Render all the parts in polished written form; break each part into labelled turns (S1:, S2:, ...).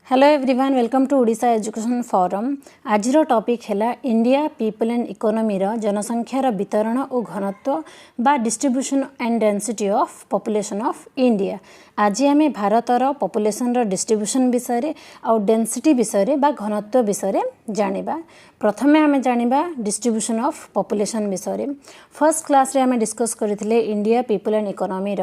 S1: Hello everyone welcome to Odisha education forum. आज topic है India people and economy जनसंख्यार वितरण और घनत्व बा distribution and density of population of India. आज आम भारतर पॉपुलेशन डिस्ट्रीब्यूशन विषय और डेंसिटी विषय बा घनत्व विषय जानिबा। प्रथमे आम जानिबा डिस्ट्रीब्यूशन ऑफ पॉपुलेशन विषय। फर्स्ट क्लास रे आम डिस्कस करथिले इंडिया पीपल एंड इकोनॉमी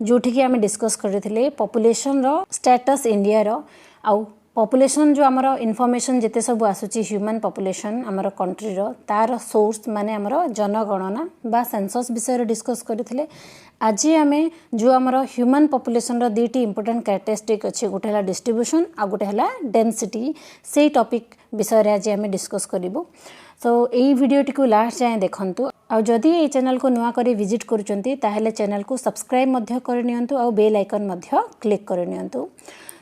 S1: जोठी की आम डिस्कस करथिले पॉपुलेशन रो स्टेटस इंडिया रो आउ पॉपुलेशन जो आमर इनफॉरमेशन जिते सब आसूची ह्यूमन पॉपुलेशन आमर कंट्री रो तार सोर्स माने आमर जनगणना बा सेंसस विषय डिस्कस करथिले। आज आम जो आमर ह्यूमन पॉपुलेशन रो दीटी इंपोर्टेंट कैरेक्टरिस्टिक अच्छी गोटे है डिस्ट्रीब्यूशन आ गोटे है डेंसिटी से टॉपिक विषय आज आम डिस्कस करूँ। सो यही वीडियोटी को लास्ट जाए देखंतु आ जदि ये चैनल को नुआ करी विजिट करूचंती ताहेले चैनल को सब्सक्राइब मध्य करनियंतु आ बेल आइकन मध्य क्लिक करनियंतु।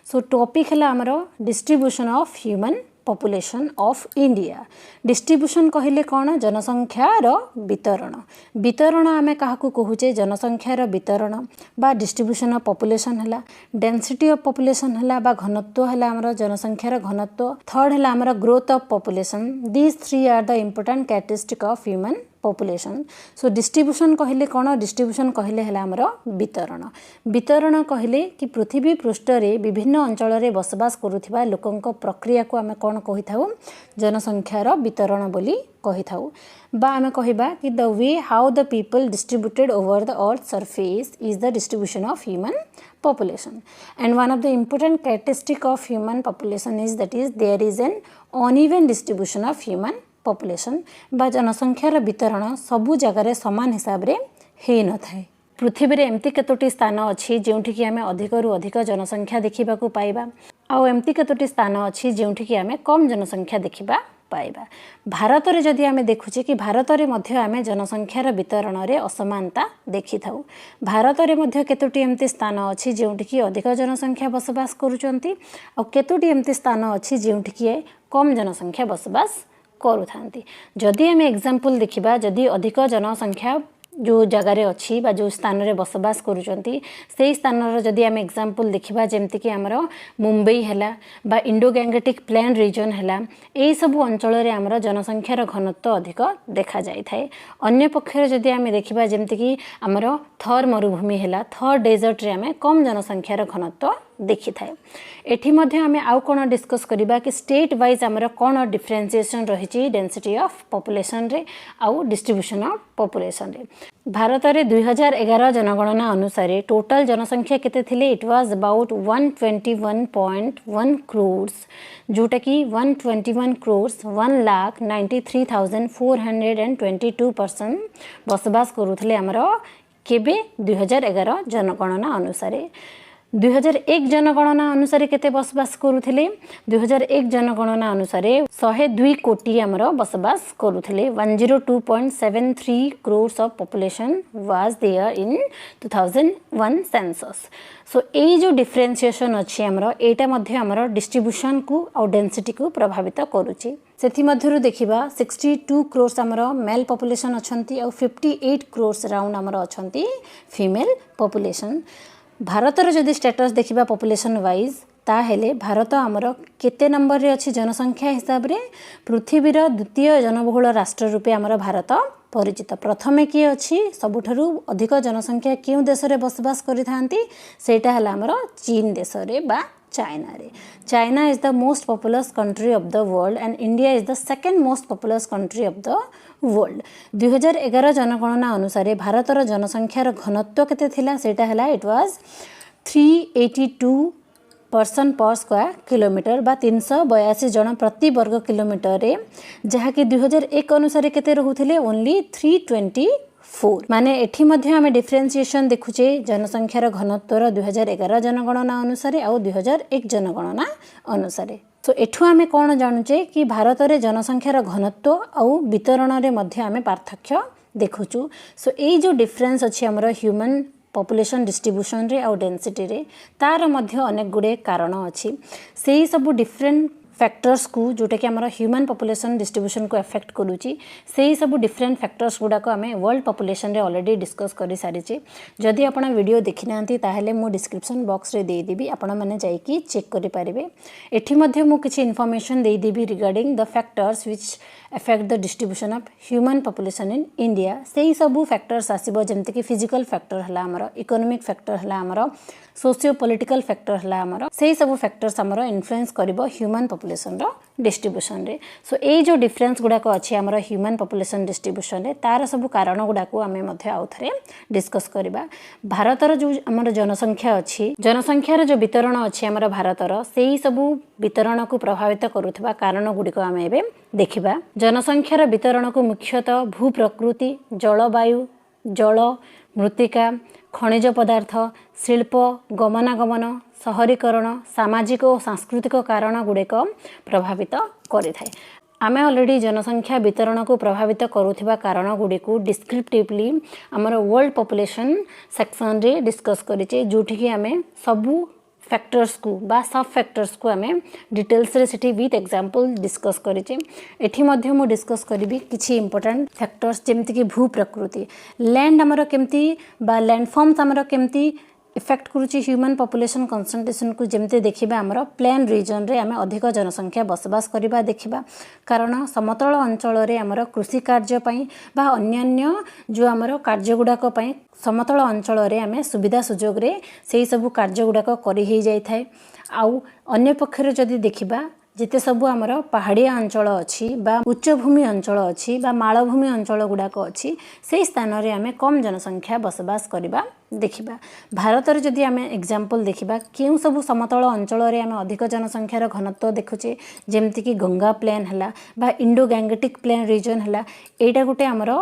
S1: सो टॉपिक है आमर distribution of human population of India. Distribution कहले कौन जनसंख्यार वितरण। वितरण आमे काहाकू कहूचे जनसंख्यार वितरण बा डिस्ट्रीब्यूशन ऑफ पॉपुलेशन है। डेंसिटी ऑफ पॉपुलेशन है बा घनत्व है आमर जनसंख्यार घनत्व। थर्ड है आमर growth of population. These three are the important characteristic of human population. So distribution कहले कौन डिस्ट्रीब्यूशन कहले है आमर वितरण। वितरण कहले कि पृथ्वी पृष्ठ रे विभिन्न अंचल रे बसवास करुथिबा लोकंक प्रक्रिया को आमे कौन कहि थाउ जनसंख्यार वितरण बोली कहि थाउ। बा आमे कहिबा कि the way how the people distributed over the earth surface is the distribution of human population, and one of the important characteristic of human population is that is there is an uneven distribution of human population बा जनसंख्यार वितरण सबु जगार समान हिसाब रे हे न थाए। पृथ्वी रे एमती केतोटी स्थान अछि जेउठी कि आमे अधिक रु अधिक जनसंख्या देखिबा को पाइबा आ एमती केतोटी स्थान अछि जेउठी कि आमे कम जनसंख्या देखिबा पाइबा। भारत रे जदि आमे देखुचे कि भारत रे मध्य आमे जनसंख्यार वितरण रे असमानता देखि थाउ। भारत रे मध्य केतोटी एमती स्थान अछि जेउठी कि अधिक जनसंख्या बसवास करूचंती आ केतोटी एमती स्थान अछि जेउठी कि कम जनसंख्या बसवास करूथांती। जदि आमे एग्जांपल देखिबा जदि अधिक जनसंख्या जो जगार अच्छी बा जो स्थान रे बसवास करूचंती से स्थान जदि आम एग्जांपल देखिबा जेमति कि हमर मुंबई हैला बा इंडो गैंगेटिक प्लेन रीजन हैला एई सब अंचल रे हमर जनसंख्यार घनत्व अधिक देखा जाय थाए। अन्य पक्षर जदि आम देखिबा जेमति कि हमर थर मरुभूमि हैला थर डेजर्ट रे आम कम जनसंख्यार घनत्व देखि थाए। एठी मध्ये आमे आउ कोन डिस्कस करिबा कि स्टेट वाइज हमर कोन डिफरेंशिएशन रहिछि डेंसिटी ऑफ पॉपुलेशन रे आउ डिस्ट्रीब्यूशन ऑफ पॉपुलेशन रे। भारत रे 2011 जनगणना अनुसार टोटल जनसंख्या केते थिले इट वाज अबाउट 121.1 crores जोटा कि 121 crores 1,93,422 पर्सन बसवास करूथिले हमर केबे 2011 जनगणना अनुसार। 2001 जनगणना अनुसार केते बसवास करूथिले 2001 जनगणना अनुसार 102 कोटी हमर बसवास करूथिले 102.73 crores of population was there in 2001 census. So एई जो डिफरेंशिएशन अछि हमर एटा मध्ये हमर डिस्ट्रीब्यूशन को और डेंसिटी को प्रभावित करूची। सेथि मध्यरु देखिबा 62 crores हमर मेल पॉपुलेशन अछंती और 58 crores राउंड हमर अछंती फीमेल पॉपुलेशन। भारतर जदि स्टेटस देखिबा पॉपुलेशन वाइज ताहेले भारत आमर केते नंबर रे अछि जनसंख्या हिसाब रे पृथ्वीर द्वितीय जनबहुल राष्ट्र रूपे आमर भारत परिचित। प्रथमे किए अछि सबुठारु अधिक जनसंख्या केउ देश रे बसवास करिथांती सेटा हला आमर चीन देश रे बा चाइना रे। China is the most populous country of the world and India is the second most populous country of the world. 2011 जनगणना अनुसार भारतर जनसंख्यार घनत्व केते थिला सेटा हला इट वाज 382 पर्सन पर स्क्वायर किलोमीटर बा 382 जन प्रति वर्ग किलोमीटर रे जहा कि 2001 अनुसार केते रहुथिले ओनली 324 माने एठी मध्ये हमें डिफरेंशिएशन देखुचे जनसंख्यार घनत्वर 2011 जनगणना अनुसार और 2001 जनगणना अनुसार। तो एठु आमे कोन जानुचे कि भारत रे जनसंख्यार घनत्व और वितरण रे मध्ये आमे पार्थक्य देखुचु। सो एई जो डिफरेंस अछि हमर ह्यूमन पॉपुलेशन डिस्ट्रीब्यूशन रे और डेंसिटी रे तार मध्य अनेक गुडे कारण अछि। सेही सब डिफरेंट फैक्टर्स को जोटा कि आम ह्यूमन पॉपुलेशन डिस्ट्रीब्यूशन को अफेक्ट करुच्ची से सब डिफरेंट फैक्टर्स गुड़ाक आम वर्ल्ड पॉपुलेशन रे ऑलरेडी डिस्कस कर सारी जदि आप वीडियो देखी ना ताहले मु डिस्क्रिप्शन बॉक्स रे देदेवी आपण मैंने जाइए चेक करेंगे एठी मध्य मु किछि इन्फॉर्मेशन देदेवी regarding the factors which affect the distribution of human population in India से सब फैक्टर्स आसीबो जेमति कि फिजिकल फैक्टर हला हमर इकोनॉमिक फैक्टर हला हमर सोशियो पॉलिटिकल फैक्टर हला हमर से सब फैक्टर्स हमर इन्फ्लुएंस करिवो ह्यूमन पॉपुलेशन रो डिस्ट्रीब्यूशन रे सो ए जो डिफरेंस गुडा को अछि हमर ह्यूमन पॉपुलेशन डिस्ट्रीब्यूशन रे तार सब कारण गुडा को हमें मध्य आउ थरे डिस्कस करबा भारतर जो हमर जनसंख्या अछि जनसंख्यार जो वितरण अछि हमर भारतर सेही सब वितरण को प्रभावित करुथबा कारण गुडी को हमें एबे देखिबा जनसंख्यार वितरण को मुख्यतः भू प्रकृति जलवायु जल मृत्तिका खनिज पदार्थ शिल्प गमनागमन शहरीकरण सामाजिक और सांस्कृतिक कारण गुड़िक प्रभावित करिथाय आमे ऑलरेडी जनसंख्या वितरण को प्रभावित करुथिबा कारण गुडी को डिस्क्रिप्टिवली हमर वर्ल्ड पॉपुलेशन सेक्शन रे डिस्कस करिचे जोठी कि आमे सबु फैक्टर्स को बा सब फैक्टर्स को आमे डिटेल्स रे सिटी विथ एग्जांपल डिस्कस करिचे एठी मध्य मु डिस्कस करिबी किछि इंपोर्टेंट फैक्टर्स जेमति कि भू प्रकृति लैंड हमर केमति बा लैंडफॉर्म्स हमर केमति इफेक्ट करुच्ची ह्यूमन पॉपुलेशन कंसंट्रेशन को जमते देखा आमर प्लेन रीजन रे आम अधिक जनसंख्या बसबास करवा देखा कारण समतल अंचल रे आमर कृषि कार्य बा अन्यान्य जो आमर कार्य गुड़ाक समतल अंचल रे आम सुविधा सुजोग रे से सब कार्य गुड़ाक करी ही जाई थाए आउ अन्य पक्षरे जदि देखिबा जिते सब आमर पहाड़िया अंचल अच्छी बा उच्चभूमि अंचल अच्छी बा मालभूमि अंचल गुड़ाक अच्छी से स्थान रे आमे कम जनसंख्या बसबास करवा देखिबा भारतर जदि आमे एग्जांपल देखिबा केउ सब समतल अंचल रे आमे अधिक जनसंख्यार घनत्व देखुचे जेमति कि गंगा प्लेन हला बा इंडो गैंगेटिक प्लेन रीजन हला एटा गोटे आमर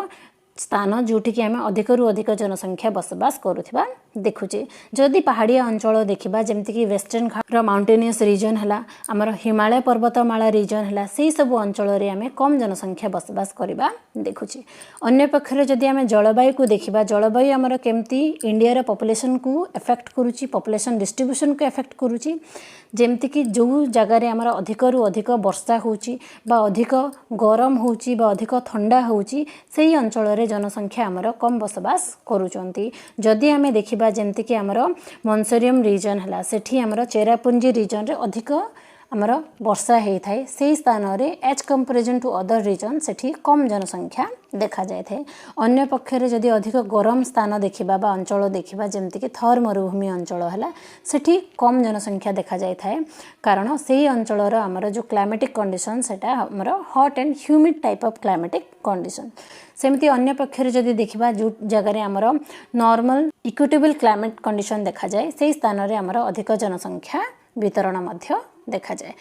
S1: स्थान जोटि कि आमे अधिकरु अधिक जनसंख्या बसबास करुथिबा देखुचे जदि पहाड़िया अंचल देखिबा जेमति कि वेस्टर्न घाट माउंटेनियस रीजन हला आमर हिमालय पर्वतमाला रीजन हला से सब अंचल रे आमे कम जनसंख्या बसबास करबा देखुचे अन्य पक्षरे जदि आमे जलवायु को देखिबा जलवायु आमर केमति इंडिया रे पॉपुलेशन को अफेक्ट करूची पॉपुलेशन डिस्ट्रीब्यूशन को अफेक्ट करूची जेमति कि जो जगह रे आमर अधिकरु अधिक वर्षा होची बा अधिक गरम होची बा अधिक ठंडा होची सेही अंचल रे जनसंख्या आमर कम बसबास करूचंती जदि आमे देखिबा जेमति कि आमर मॉन्सूरियम रीजन हला सेठी आमर चेरापुंजी रीजन रे अधिक आमर वर्षा हेई थाए से स्थान रे as comparison to other region सेठी कम जनसंख्या देखा जाय थाए अन्य पक्षरे जदि अधिक गरम स्थान देखिबा बा अंचल देखिबा जेमति कि थर मरुभूमि अंचल हला सेठी कम जनसंख्या देखा जाय थाए कारण सेही अंचल रो आमर जो क्लाइमेटिक कंडीशन सेटा आमर hot and humid type of climatic condition सेमती अन्य पक्षरे जदि देखिबा जो जगह रे आमर नॉर्मल इक्विटेबल क्लाइमेट कंडीशन देखा जाय सेही स्थान रे आमर अधिक जनसंख्या वितरण मध्य देखा जाए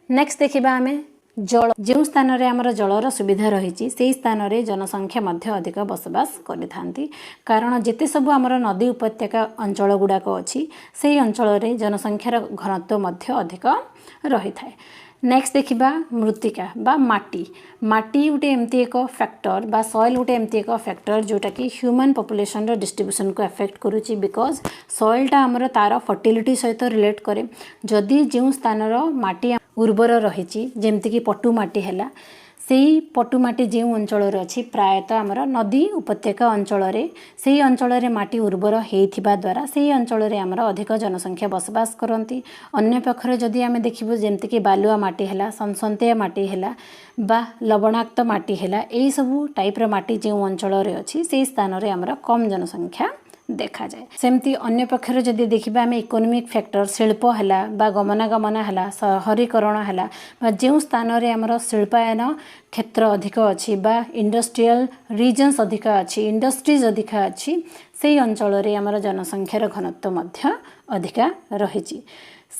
S1: नेक्स्ट देखिबा आमे जल जो स्थान रे आमर जलर सुविधा रही से स्थान रे जनसंख्या मध्य अधिक बसबास करिथांती कारण जेते सब आमर नदी उपत्यका अंचल गुड़ाक अच्छी से अंचल रे जनसंख्यार घनत्व मध्य अधिक रही थाए नेक्स्ट देखिबा मृत्तिका बा माटी माटी गोटे एमती एक फैक्टर बा सॉइल गोटे एमती एक फैक्टर जोटा कि ह्यूमन पॉपुलेशन रो डिस्ट्रीब्यूशन को अफेक्ट करूची बिकॉज सॉइलटा आमर तार फर्टिलिटी सहित रिलेट करे जदि जो स्थान रो माटी उर्वर रही जेमती कि पटु माटी हैला सेही पटुमाटी जो अंचल अच्छी प्रायतः आमर नदी उपत्यका अंचल से अंचल माटी उर्वर होइथिबा द्वारा से अंचल आमर अधिक जनसंख्या बसबास करती अन्य पक्षरे जदि आमे देखिबु जेमति कि बालुआ माटी हैला सनसन्तिया माटी हैला बा लवणाक्त माटी हैला एई सबु टाइप रो माटी जो अंचल अच्छी से स्थान रे आमर कम जनसंख्या देखा जाए सेमती अन्य पक्षरे जदि देखिबा आमे इकोनॉमिक फैक्टर शिल्प हैला बा गमनागमन हैला शहरीकरण हैला बा जो स्थान रे आमर शिल्पायन क्षेत्र अधिक अच्छी बा इंडस्ट्रियल रीजन्स अधिक अच्छी इंडस्ट्रीज अधिक अच्छी से अंचल रे आमर जनसंख्यार घनत्व मध्य अधिका रही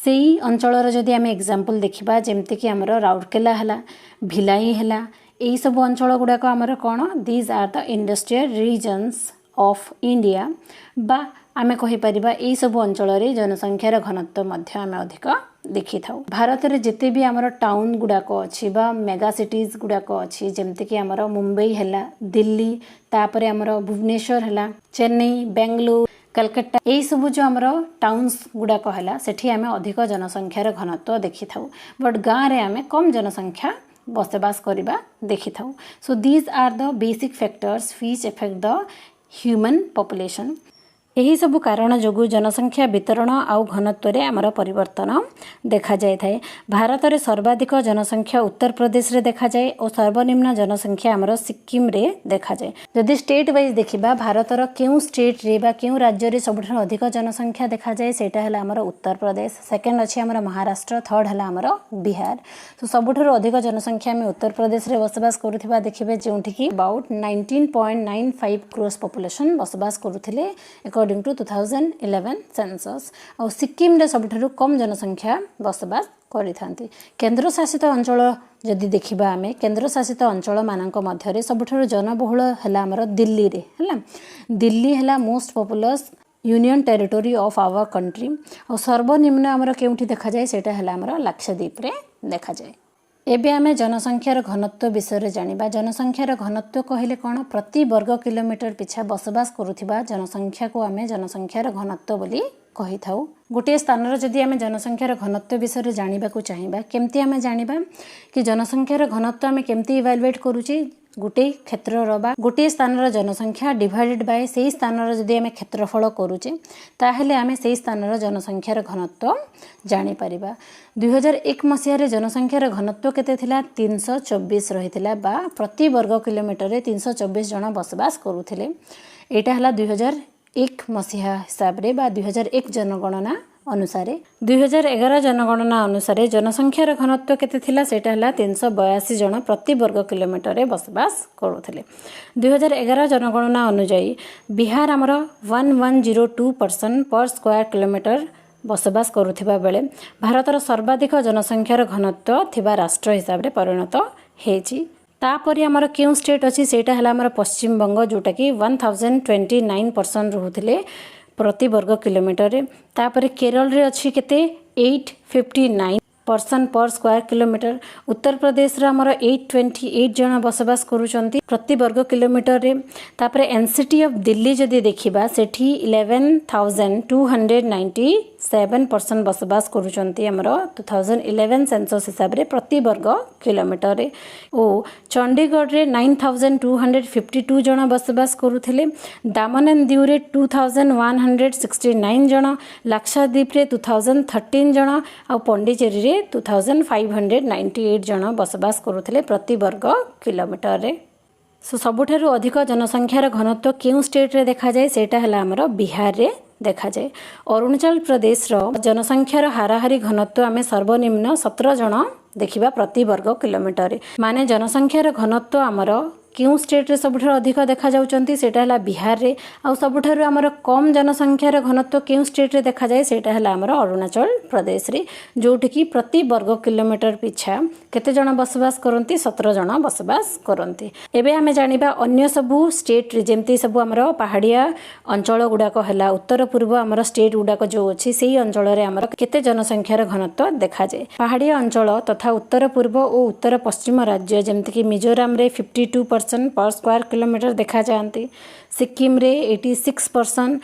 S1: सेही अंचल जदि आमे एग्जांपल देखिबा जेमति कि आमर राउरकेला हैला भिलाई हैला एई सब अंचल गुडाक आमर कोन these are the industrial regions of India बा आमे कहि परिबा एई सब अंचल रे जनसंख्यार घनत्व मध्य आमे अधिक देखि थाउ। भारत रे जिते भी आमर टाउन गुड़ाक अच्छी बा मेगा सिटीज गुड़ाक अच्छी जमती कि आमर मुंबई हैला दिल्ली तापरे आमर भुवनेश्वर हैला चेन्नई बेंगलुरु कलकत्ता यही सब जो आमर टाउन्स गुड़ाक हैला सेठी आमे अधिक जनसंख्यार घनत्व देखि थाउ बट गाँव रे आमे कम जनसंख्या बसबास करबा देखि थाउ। So these are the basic factors which effect the human population. यही सब कारण जो जनसंख्या वितरण आउ घनत्व रे आमर परिवर्तन देखा जाय थाए। भारत रे सर्वाधिक जनसंख्या उत्तर प्रदेश रे देखा जाए और सर्वनिम्न जनसंख्या आमर सिक्किम रे देखा जाए। जदि स्टेट वाइज देखिबा भारत रो केउ स्टेट रे बा केउ राज्य रे सबठन अधिक जनसंख्या देखा जाए सेटा हला आमर उत्तर प्रदेश, सेकंड अछि आमर महाराष्ट्र, थर्ड हला आमर बिहार। तो सबठन अधिक जनसंख्या में उत्तर प्रदेश रे बसबास करूथिबा देखिबे जेउठी कि अबाउट 19.95 क्रोर्स पॉपुलेशन बसबास करूथिले अकॉर्डिंग टू 2011 सेंसस। और सिक्किम रे सबठन कम जनसंख्या बसबास करिथांती। केंद्र शासित अंचल जदि देखिबा आमे केंद्र शासित अंचल मानक मध्य रे सबठन जनबहुल हला हमर दिल्ली रे हला दिल्ली हला most populous union territory of our country. और सर्वनिम्न हमर केउठी देखा जाय सेटा हला हमर लक्षद्वीप रे देखा जाय। एबे आमे जनसंख्यार घनत्व विषय जानिबा। जनसंख्यार घनत्व कहले कोन प्रति वर्ग किलोमीटर पिछा बसबास करूथिबा जनसंख्या को आमे जनसंख्यार घनत्व बोली कहि थाउ। गोटे स्थान जदि आमे जनसंख्यार घनत्व विषय जानिबा को चाहिबा केमती आमे जानिबा कि जनसंख्यार घनत्व आमे केमती इवैल्युएट करूची गोटे क्षेत्र बा गोटे स्थान जनसंख्या डिवाइडेड बाय से स्थान जदि आमे क्षेत्रफल करूचे ताहेले आमे से स्थान जनसंख्यार घनत्व जानि परिबा। 2001 मसिया जनसंख्यार घनत्व केते थिला 324 रहिथिला बा प्रति वर्ग किलोमीटर रे 324 जन बसबास करूथिले। एटा हला 2001 मसिया हिसाब रे बा 2001 जनगणना अनुसार। 2011 जनगणना अनुसार जनसंख्यार घनत्व केते थिला सेटा हला 382 जन प्रति वर्ग किलोमीटर रे बसबास करूथिले। 2011 जनगणना अनुसार बिहार हमर 1102 पर्सन पर स्क्वायर किलोमीटर बसबास करूथिबा बेले भारतर सर्वाधिक जनसंख्यार घनत्व थिबा राष्ट्र हिसाब रे परिणत हेछि। तापरि हमर केउ स्टेट अछि सेटा हला हमर पश्चिम बंग जोटा कि 1029 पर्सन रहुथिले प्रति वर्ग किलोमीटर रे। तापरे केरल रे अछि केते 859 पर्सन पर स्क्वायर किलोमीटर। उत्तर प्रदेश रे हमर 828 जन बसबास करूचंती प्रति वर्ग किलोमीटर रे। तापरे एनसीटी ऑफ दिल्ली जदि देखिबा सेठी 11297 पर्सन बसबास करूचंती हमर 2011 सेंसस हिसाब रे प्रति वर्ग किलोमीटर रे। ओ चंडीगढ़ रे 9252 जन बसबास करूथिले। दामन एंड दीव रे 2169 जन, लक्षद्वीप रे 2013 जन और पौंडीचेरी रे 2598 जन बसबास करूथिले प्रति वर्ग किलोमीटर रे। सो सबुठारु अधिक जनसंख्यार घनत्व केउ स्टेट रे देखा जाए सेटा हला हमर बिहार रे देखा जाए। अरुणाचल प्रदेश रो जनसंख्यार हाराहारी घनत्व आमे सर्वनिम्न 17 जन देखिबा प्रति वर्ग किलोमीटर रे। माने जनसंख्यार घनत्व हमर केउ स्टेट रे सबुठारु अधिक देखा जाउचंती सेटा हला बिहार रे। आ सबुठारु हमर कम जनसंख्यार घनत्व केउ स्टेट रे देखा जाए सेटा हला हमर अरुणाचल प्रदेश रे जोठी कि प्रति वर्ग किलोमीटर पिछा केते जन बसबास करंती 17 जन बसबास करंती। एबे हमें जानिबा अन्य सबु स्टेट रे जेमती सबु हमर पहाड़िया अंचल गुडाक हला उत्तर पूर्व हमर स्टेट गुडाक जो अछि सेही अंचल रे हमर केते जनसंख्यार घनत्व देखा जाए। पहाड़िया अंचल तथा उत्तर पूर्व और उत्तर पश्चिम राज्य जेमती कि मिजोरम रे 52 पर स्क्वायर किलोमीटर देखा जाती। सिक्किम रे 86 पर्सन,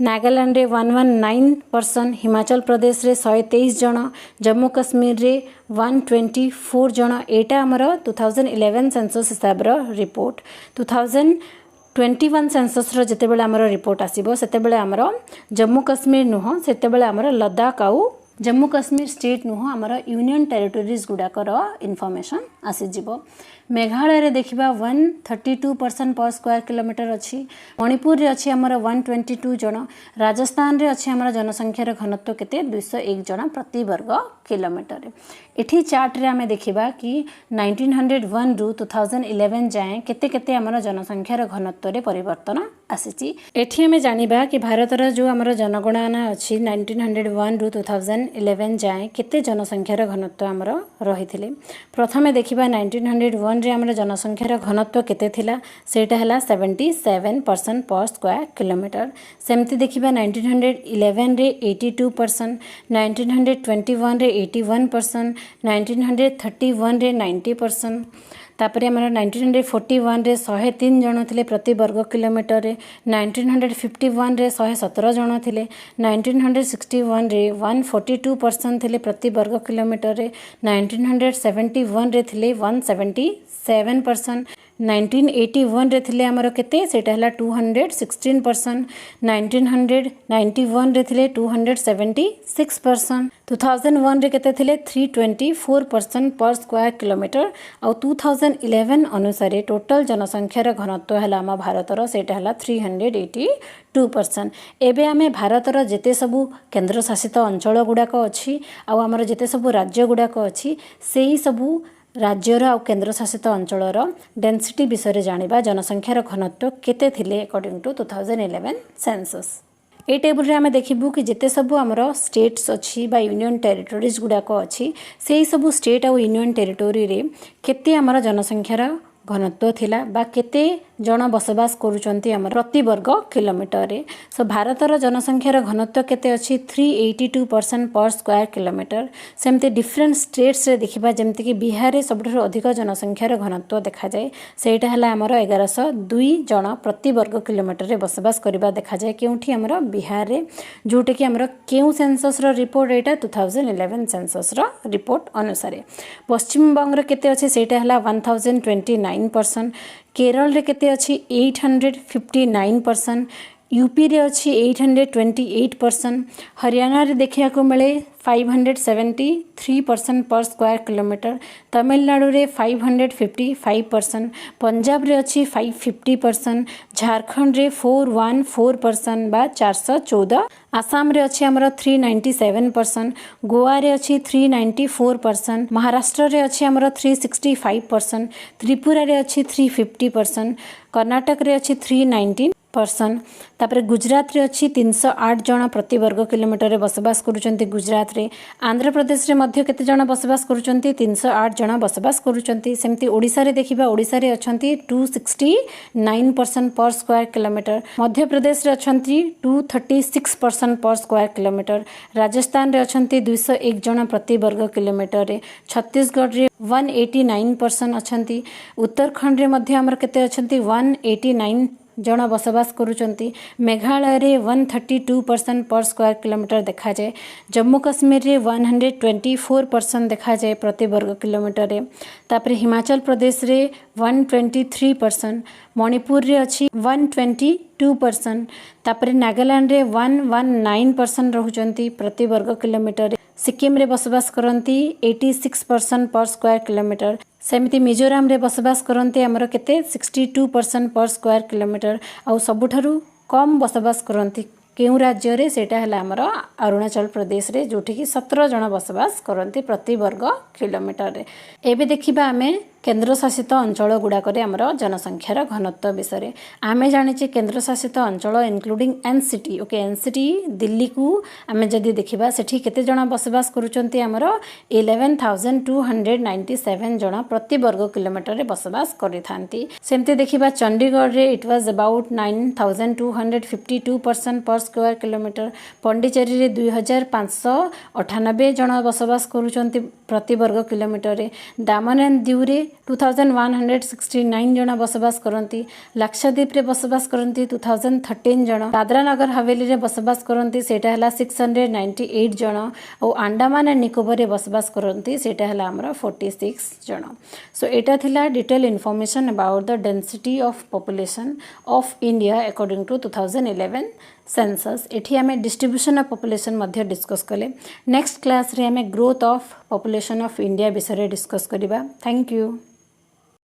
S1: नागालैंड रे 119 पर्सन, हिमाचल प्रदेश रे 123 जन, जम्मू कश्मीर रे 124 जन। एटा हमर 2011 सेंसस हिसाब रो रिपोर्ट। 2021 सेंसस रो जते बेले हमर रिपोर्ट आसीबो सेते बेले हमर जम्मू कश्मीर नुह सेते बेले हमर लद्दाख आउ जम्मू कश्मीर स्टेट नुह हमर यूनियन टेरिटोरीज गुडाकर इनफॉरमेशन आसी जिवो। मेघालय रे देखिबा 132 पर्सन पर स्क्वायर किलोमीटर अछि। मणिपुर रे अछि हमर 122 जन। राजस्थान रे अछि हमर जनसंख्यार घनत्व केते 201 जन प्रति वर्ग किलोमीटर रे। एठी चार्ट रे हमें देखिबा कि 1901 रु 2011 जाए केते केते हमर जनसंख्यार घनत्व रे परिवर्तन आसी। एठी हमें जानिबा कि भारतर जो आमर जनगणना अच्छी 1901 रु 2011 जाए केते जनसंख्यार घनत्व आमर रही। प्रथमे देखिबा 1901 रे आमर जनसंख्यार घनत्व केते थिला सेटा हला 77% पर स्क्वायर किलोमीटर। सेमती देखिबा 1911 रे 82%, 1921 रे 81%, 1931 रे 90%, तापर आम 1941 रे 103 जन थे प्रति वर्ग किलोमीटर, 1951 रे 117 जन थे, 1961 रे 142% थे प्रति वर्ग किलोमीटर, 1971 रे थे 177%, 1981 रे थिले आमर केते सेटा हला 216%, 1991 रे थिले 276%, 2001 रे केते थिले 324% पर स्क्वायर किलोमीटर और 2011 अनुसार टोटल जनसंख्यार घनत्व है आम भारतर सेटा हला 382%। एबे आमे भारतर जेते सबु केंद्र शासित अंचल गुड़ाक अच्छी आमर जेते सबु राज्य गुड़ाक अच्छी सेही सबु राज्यर आ केंद्र शासित अंचलर डेंसिटी विषय जानिबा जनसंख्यार घनत्व केते थिले अकॉर्डिंग टू 2011 सेंसस। ए टेबल रे आमे देखिबु कि जेते सबु आमर स्टेट्स अच्छी बा यूनियन टेरिटोरीज गुड़ाक अच्छी सेही सबु स्टेट आ यूनियन टेरिटोरी रे केते आमर जनसंख्यार घनत्व थिला बा केते जन बसवास करूचंती आमर प्रति वर्ग किलोमीटर रे। सो भारतर जनसंख्यार घनत्व केते अछि 382% पर स्क्वायर किलोमीटर। सेमते डिफरेंट स्टेट्स रे देखिबा जेमति कि बिहार रे सबठारु अधिक जनसंख्यार घनत्व देखा जाए सेटा हला आमर 1102 जन प्रति वर्ग किलोमीटर रे बसवास करिबा देखा जाए केउठी आमर बिहार रे, जोटे कि आमर केउ सेंसस रो रिपोर्ट एटा 2011 सेंसस रो रिपोर्ट अनुसार। पश्चिम बंग रे केते अछि सेटा हला 1029%, केरल रे केते अछि 859%, यूपी रे अछि 828%, हरियाणा रे देखिया को मिले 573% पर स्क्वायर किलोमीटर, तमिलनाडु रे 555%, पंजाब रे अछि 550%, झारखंड रे 414% बा 414, आसाम रे अछि हमर 397%, गोवा रे अछि 394%, महाराष्ट्र रे अछि हमर 365%, त्रिपुरा रे अछि 350%, कर्नाटक रे अछि 319%, तापर गुजरात रे अछि 308 जन प्रति वर्ग किलोमीटर रे बसवास करूचंती गुजरात रे। आंध्र प्रदेश रे मध्य केते जन बसवास करूचंती 308 जन बसवास करूचंती। सेमती ओडिसा रे देखिबा ओडिसा रे अछंती 269% पर स्क्वायर किलोमीटर, मध्य प्रदेश रे अछंती 236% पर स्क्वायर किलोमीटर, राजस्थान रे अछंती 201 जन प्रति वर्ग किलोमीटर रे, छत्तीसगढ़ रे 189% अछंती, उत्तराखंड रे मध्य हमर केते अछंती 189 जन बसवास करूचंती, मेघालय रे 132% पर स्क्वायर किलोमीटर देखा जाए, जम्मू कश्मीर रे 124% देखा जाए प्रति वर्ग किलोमीटर रे, तापर हिमाचल प्रदेश रे 123%, मणिपुर रे अछि 122%, तापर नागालैंड रे 119% रहुचंती प्रति वर्ग किलोमीटर रे, सिक्किम रे बसवास करंती 86% पर स्क्वायर किलोमीटर, सेमती मिजोराम रे बसवास करंती हमर केते 62% पर स्क्वायर किलोमीटर, आ सबुठारु कम बसवास करंती केउ राज्य रे सेटा हला हमर अरुणाचल प्रदेश रे जोठी कि 17 जन बसवास करंती प्रति वर्ग किलोमीटर रे। एबे देखिबा आमे केंद्र शासित अंचल गुड़ाक आमर जनसंख्यार घनत्व विषय आमे जाने केंद्र शासित अंचल including NCT. Okay, NCT Delhi को आमे जदि देखिबा सेठी केते जन बसवास करूचंती आमर 11,297 जन प्रति वर्ग किलोमीटर रे बसवास करिथांती। सेमते देखिबा चंडीगढ़ रे इट वाज अबाउट 9,252% पर स्क्वायर किलोमीटर, पंडिचेरी रे 2,598 जन बसवास करूचंती प्रति वर्ग किलोमीटर रे, दामन एंड दीव रे 2,169 जन बसवास करती, लक्षद्वीप रे बसवास करती 2,013 जन, दादरा नगर हवेली रे बसवास करती सेटा हला 698 जन, और अंडमान एंड निकोबर रे बसवास करती सेटा हला हमर 46 जन। सो एटा थिला detail information about the density of population of India according to 2011 census. एठी आमे डिस्ट्रीब्यूशन ऑफ पॉपुलेशन मध्य डिस्कस कले। नेक्स्ट क्लास रे आमे growth of population of India विषय डिस्कस करिबा। Thank you.